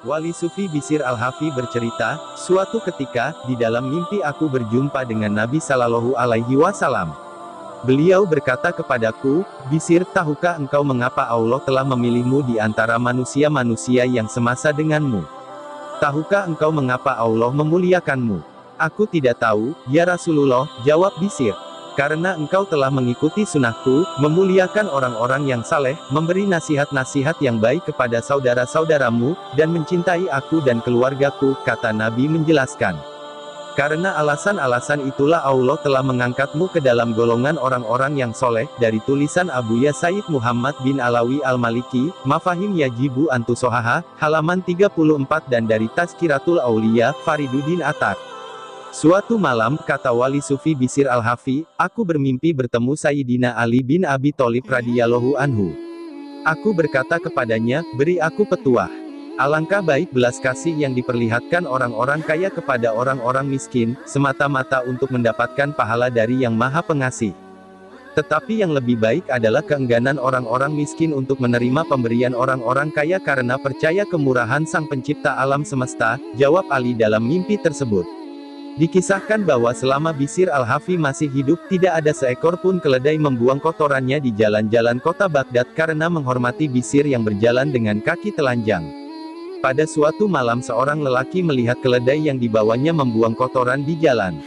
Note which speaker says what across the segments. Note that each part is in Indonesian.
Speaker 1: Wali Sufi Bisir Al-Hafi bercerita, suatu ketika, di dalam mimpi aku berjumpa dengan Nabi Sallallahu Alaihi Wasallam. Beliau berkata kepadaku, Bisir, tahukah engkau mengapa Allah telah memilihmu di antara manusia-manusia yang semasa denganmu? Tahukah engkau mengapa Allah memuliakanmu? Aku tidak tahu, ya Rasulullah, jawab Bisir. Karena engkau telah mengikuti sunnahku, memuliakan orang-orang yang saleh, memberi nasihat-nasihat yang baik kepada saudara-saudaramu, dan mencintai aku dan keluargaku, kata Nabi menjelaskan. Karena alasan-alasan itulah Allah telah mengangkatmu ke dalam golongan orang-orang yang soleh, dari tulisan Abuya Sayyid Muhammad bin Alawi Al-Maliki, Mafahim Yajibu Antusohaha, halaman 34 dan dari Tazkiratul Aulia, Fariduddin Attar. Suatu malam, kata Wali Sufi Bisir Al-Hafi, aku bermimpi bertemu Sayyidina Ali bin Abi Tholib radhiyallahu anhu. Aku berkata kepadanya, beri aku petuah. Alangkah baik belas kasih yang diperlihatkan orang-orang kaya kepada orang-orang miskin, semata-mata untuk mendapatkan pahala dari Yang Maha Pengasih. Tetapi yang lebih baik adalah keengganan orang-orang miskin untuk menerima pemberian orang-orang kaya karena percaya kemurahan Sang Pencipta alam semesta, jawab Ali dalam mimpi tersebut. Dikisahkan bahwa selama Bisir Al-Hafi masih hidup, tidak ada seekor pun keledai membuang kotorannya di jalan-jalan kota Baghdad karena menghormati Bisir yang berjalan dengan kaki telanjang. Pada suatu malam seorang lelaki melihat keledai yang dibawanya membuang kotoran di jalan.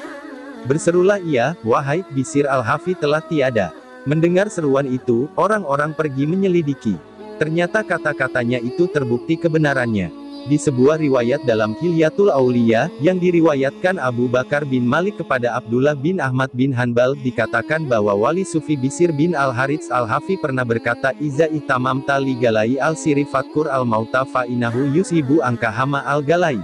Speaker 1: Berserulah ia, wahai Bisir Al-Hafi telah tiada. Mendengar seruan itu, orang-orang pergi menyelidiki. Ternyata kata-katanya itu terbukti kebenarannya. Di sebuah riwayat dalam Hilyatul Aulia, yang diriwayatkan Abu Bakar bin Malik kepada Abdullah bin Ahmad bin Hanbal, dikatakan bahwa Wali Sufi Bisir bin Al-Harits Al-Hafi pernah berkata, Iza ihtamamta li galai al-siri fatkur al-mauta fa'inahu yusibu angka hama al-galai.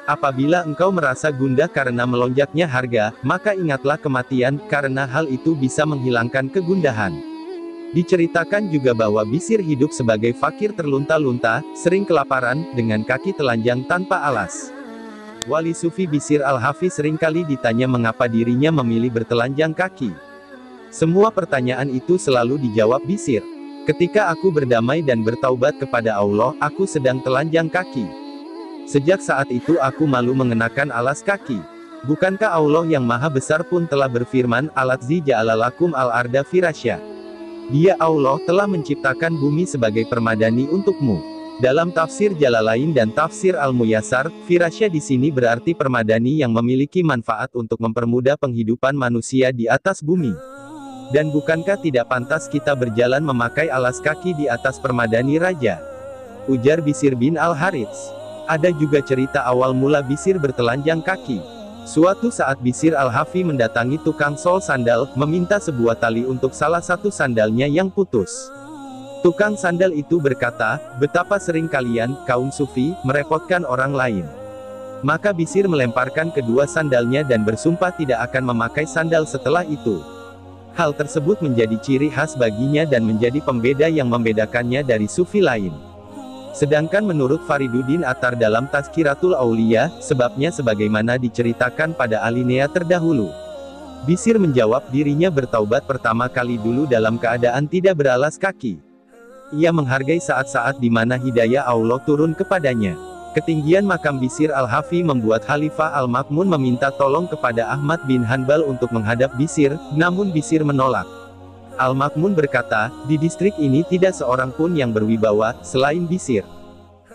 Speaker 1: Apabila engkau merasa gundah karena melonjaknya harga, maka ingatlah kematian, karena hal itu bisa menghilangkan kegundahan. Diceritakan juga bahwa Bisir hidup sebagai fakir terlunta-lunta, sering kelaparan, dengan kaki telanjang tanpa alas. Wali Sufi Bisir Al-Hafi seringkali ditanya mengapa dirinya memilih bertelanjang kaki. Semua pertanyaan itu selalu dijawab Bisir. Ketika aku berdamai dan bertaubat kepada Allah, aku sedang telanjang kaki. Sejak saat itu aku malu mengenakan alas kaki. Bukankah Allah yang Maha Besar pun telah berfirman, Alatzi ja'alalakum al-arda firasya. Dia Allah telah menciptakan bumi sebagai permadani untukmu. Dalam tafsir Jalalain dan tafsir Al-Muyassar, firasya di sini berarti permadani yang memiliki manfaat untuk mempermudah penghidupan manusia di atas bumi. Dan bukankah tidak pantas kita berjalan memakai alas kaki di atas permadani raja? Ujar Bisir bin Al-Harits. Ada juga cerita awal mula Bisir bertelanjang kaki. Suatu saat Bisir Al-Hafi mendatangi tukang sol sandal, meminta sebuah tali untuk salah satu sandalnya yang putus. Tukang sandal itu berkata, betapa sering kalian, kaum sufi, merepotkan orang lain. Maka Bisir melemparkan kedua sandalnya dan bersumpah tidak akan memakai sandal setelah itu. Hal tersebut menjadi ciri khas baginya dan menjadi pembeda yang membedakannya dari sufi lain. Sedangkan menurut Fariduddin Attar dalam Tazkiratul Aulia, sebabnya sebagaimana diceritakan pada alinea terdahulu. Bisir menjawab dirinya bertaubat pertama kali dulu dalam keadaan tidak beralas kaki. Ia menghargai saat-saat di mana hidayah Allah turun kepadanya. Ketinggian makam Bisir Al-Hafi membuat Khalifah Al-Ma'mun meminta tolong kepada Ahmad bin Hanbal untuk menghadap Bisir, namun Bisir menolak. Al-Ma'mun berkata, di distrik ini tidak seorang pun yang berwibawa, selain Bisir.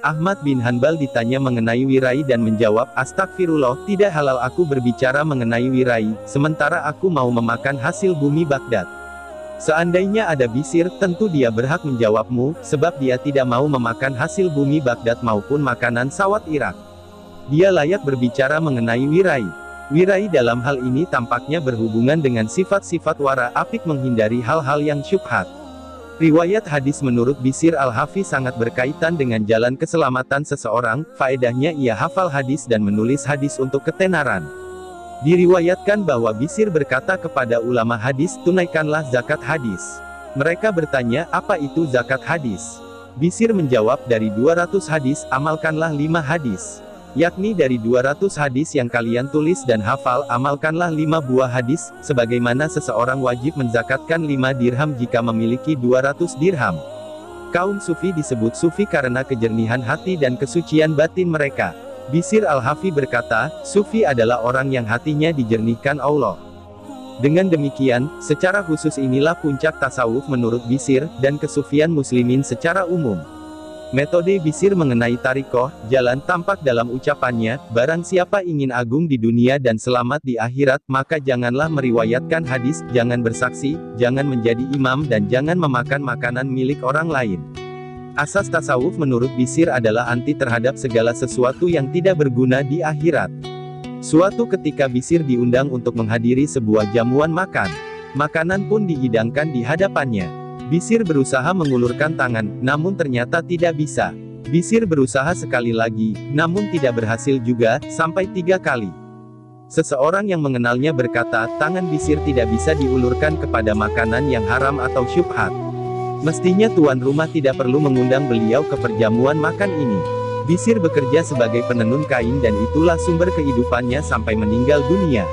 Speaker 1: Ahmad bin Hanbal ditanya mengenai wirai dan menjawab, astagfirullah, tidak halal aku berbicara mengenai wirai, sementara aku mau memakan hasil bumi Baghdad. Seandainya ada Bisir, tentu dia berhak menjawabmu, sebab dia tidak mau memakan hasil bumi Baghdad maupun makanan sawat Irak. Dia layak berbicara mengenai wirai. Wirai dalam hal ini tampaknya berhubungan dengan sifat-sifat wara apik menghindari hal-hal yang syubhat. Riwayat hadis menurut Bisir Al-Hafi sangat berkaitan dengan jalan keselamatan seseorang, faedahnya ia hafal hadis dan menulis hadis untuk ketenaran. Diriwayatkan bahwa Bisir berkata kepada ulama hadis, tunaikanlah zakat hadis. Mereka bertanya, apa itu zakat hadis? Bisir menjawab, dari 200 hadis, amalkanlah 5 hadis. Yakni dari 200 hadis yang kalian tulis dan hafal, amalkanlah 5 buah hadis, sebagaimana seseorang wajib menzakatkan 5 dirham jika memiliki 200 dirham. Kaum Sufi disebut Sufi karena kejernihan hati dan kesucian batin mereka. Bishr al-Hafi berkata, Sufi adalah orang yang hatinya dijernihkan Allah. Dengan demikian, secara khusus inilah puncak tasawuf menurut Bishr, dan kesufian muslimin secara umum. Metode Bishr mengenai tarikoh, jalan tampak dalam ucapannya, barang siapa ingin agung di dunia dan selamat di akhirat, maka janganlah meriwayatkan hadis, jangan bersaksi, jangan menjadi imam dan jangan memakan makanan milik orang lain. Asas tasawuf menurut Bishr adalah anti terhadap segala sesuatu yang tidak berguna di akhirat. Suatu ketika Bishr diundang untuk menghadiri sebuah jamuan makan. Makanan pun dihidangkan di hadapannya. Bishr berusaha mengulurkan tangan, namun ternyata tidak bisa. Bishr berusaha sekali lagi, namun tidak berhasil juga, sampai 3 kali. Seseorang yang mengenalnya berkata, tangan Bishr tidak bisa diulurkan kepada makanan yang haram atau syubhat. Mestinya tuan rumah tidak perlu mengundang beliau ke perjamuan makan ini. Bishr bekerja sebagai penenun kain dan itulah sumber kehidupannya sampai meninggal dunia.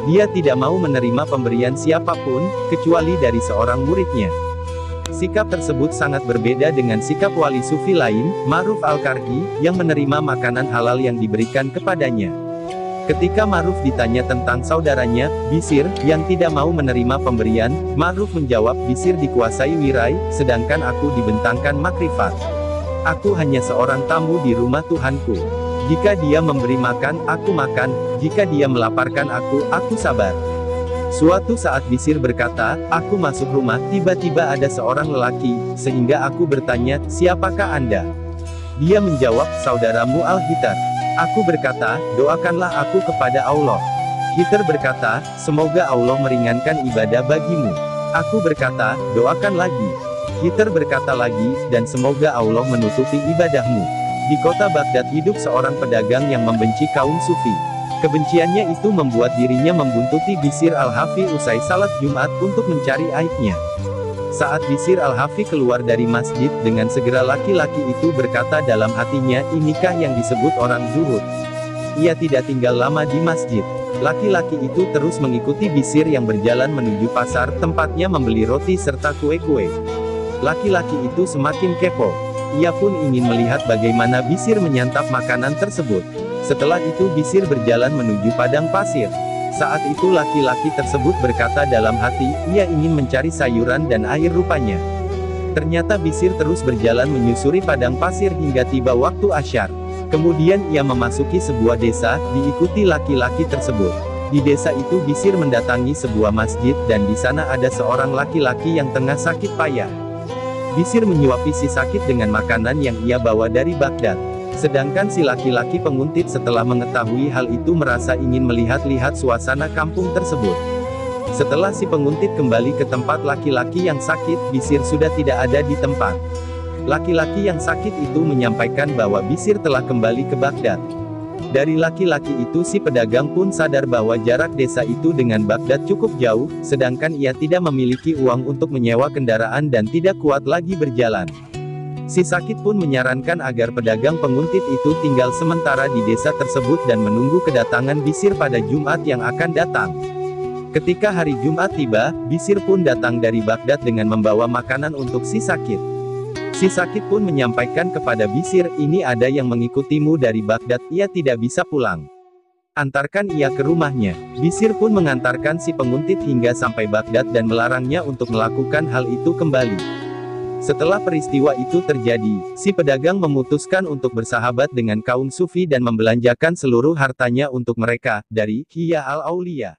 Speaker 1: Dia tidak mau menerima pemberian siapapun, kecuali dari seorang muridnya. Sikap tersebut sangat berbeda dengan sikap wali sufi lain, Ma'ruf al-Karhi, yang menerima makanan halal yang diberikan kepadanya. Ketika Ma'ruf ditanya tentang saudaranya, Bishr, yang tidak mau menerima pemberian, Ma'ruf menjawab, Bishr dikuasai wirai, sedangkan aku dibentangkan makrifat. Aku hanya seorang tamu di rumah Tuhanku. Jika dia memberi makan, aku makan, jika dia melaparkan aku sabar. Suatu saat Bishr berkata, aku masuk rumah, tiba-tiba ada seorang lelaki, sehingga aku bertanya, siapakah Anda? Dia menjawab, saudaramu Al-Hitr. Aku berkata, doakanlah aku kepada Allah. Hitr berkata, semoga Allah meringankan ibadah bagimu. Aku berkata, doakan lagi. Hitr berkata lagi, dan semoga Allah menutupi ibadahmu. Di kota Baghdad hidup seorang pedagang yang membenci kaum Sufi. Kebenciannya itu membuat dirinya membuntuti Bishr al-Hafi usai salat Jumat untuk mencari aibnya. Saat Bishr al-Hafi keluar dari masjid, dengan segera laki-laki itu berkata dalam hatinya, inikah yang disebut orang zuhud? Ia tidak tinggal lama di masjid. Laki-laki itu terus mengikuti Bishr yang berjalan menuju pasar, tempatnya membeli roti serta kue-kue. Laki-laki itu semakin kepo. Ia pun ingin melihat bagaimana Bishr menyantap makanan tersebut. Setelah itu Bishr berjalan menuju padang pasir. Saat itu laki-laki tersebut berkata dalam hati, ia ingin mencari sayuran dan air rupanya. Ternyata Bishr terus berjalan menyusuri padang pasir hingga tiba waktu asyar. Kemudian ia memasuki sebuah desa, diikuti laki-laki tersebut. Di desa itu Bishr mendatangi sebuah masjid dan di sana ada seorang laki-laki yang tengah sakit payah. Bishr menyuapi si sakit dengan makanan yang ia bawa dari Baghdad. Sedangkan si laki-laki penguntit setelah mengetahui hal itu merasa ingin melihat-lihat suasana kampung tersebut. Setelah si penguntit kembali ke tempat laki-laki yang sakit, Bishr sudah tidak ada di tempat. Laki-laki yang sakit itu menyampaikan bahwa Bishr telah kembali ke Baghdad. Dari laki-laki itu si pedagang pun sadar bahwa jarak desa itu dengan Baghdad cukup jauh, sedangkan ia tidak memiliki uang untuk menyewa kendaraan dan tidak kuat lagi berjalan. Si sakit pun menyarankan agar pedagang penguntit itu tinggal sementara di desa tersebut dan menunggu kedatangan Bishr pada Jumat yang akan datang. Ketika hari Jumat tiba, Bishr pun datang dari Baghdad dengan membawa makanan untuk si sakit. Si sakit pun menyampaikan kepada Bishr, ini ada yang mengikutimu dari Baghdad, ia tidak bisa pulang. Antarkan ia ke rumahnya. Bishr pun mengantarkan si penguntit hingga sampai Baghdad dan melarangnya untuk melakukan hal itu kembali. Setelah peristiwa itu terjadi, si pedagang memutuskan untuk bersahabat dengan kaum Sufi dan membelanjakan seluruh hartanya untuk mereka, dari Hiya al-Auliya.